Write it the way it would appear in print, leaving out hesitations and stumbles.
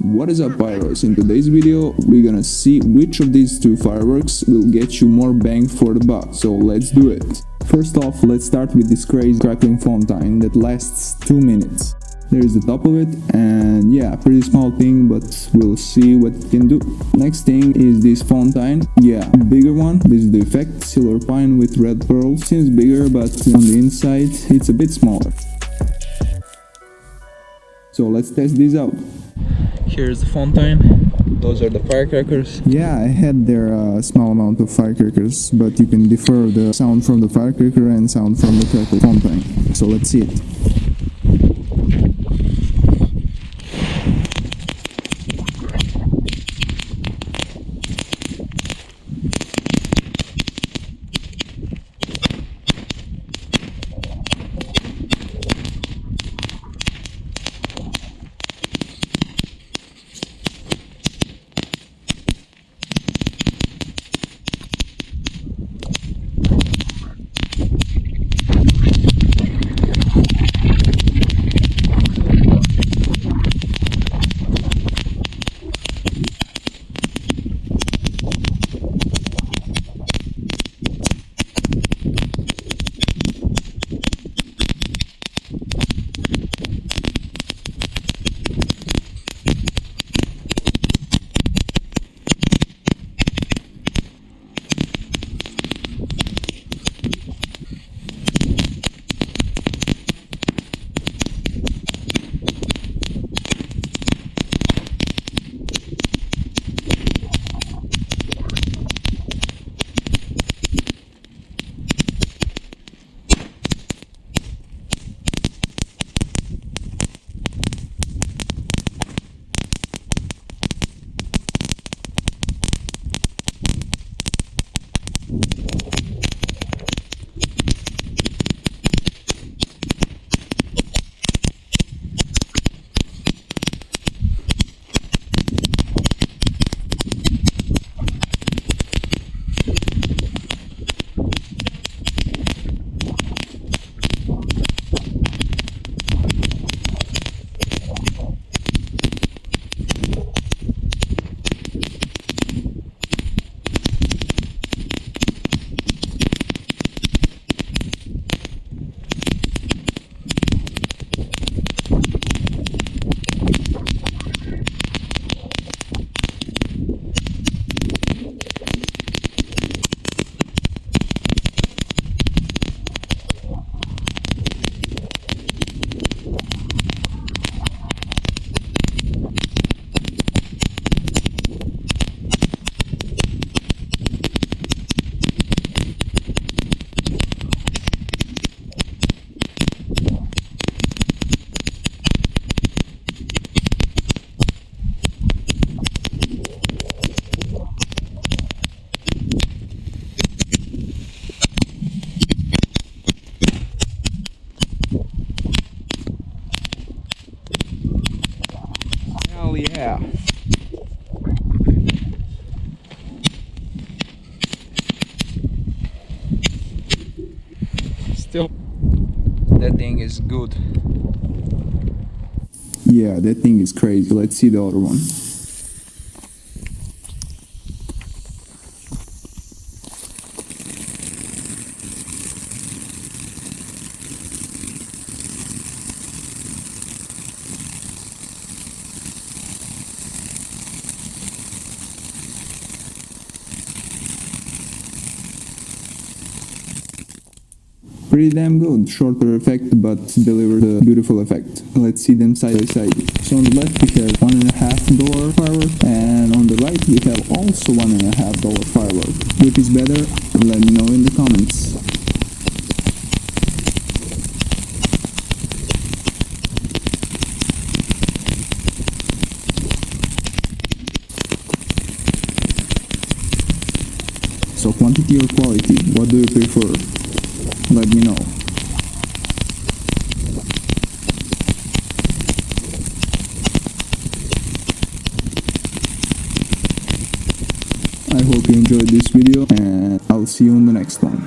What is up, pyros? In today's video we're gonna see which of these two fireworks will get you more bang for the buck, so let's do it. First off, let's start with this crazy crackling fountain that lasts 2 minutes. There's the top of it, and yeah, pretty small thing, but we'll see what it can do. Next thing is this fountain. Yeah, bigger one. This is the effect, silver pine with red pearls. Seems bigger, but on the inside it's a bit smaller. So let's test these out. Here's the fountain. Those are the firecrackers. Yeah, I had their small amount of firecrackers, but you can differ the sound from the firecracker and sound from the crackle fountain. So let's see it. Yeah. Still, that thing is good. Yeah, that thing is crazy. Let's see the other one. Pretty damn good, shorter effect but delivers a beautiful effect. Let's see them side by side. So on the left we have $1.50 firework, and on the right we have also $1.50 firework. Which is better? Let me know in the comments. So quantity or quality, what do you prefer? Let me know. I hope you enjoyed this video, and I'll see you in the next one.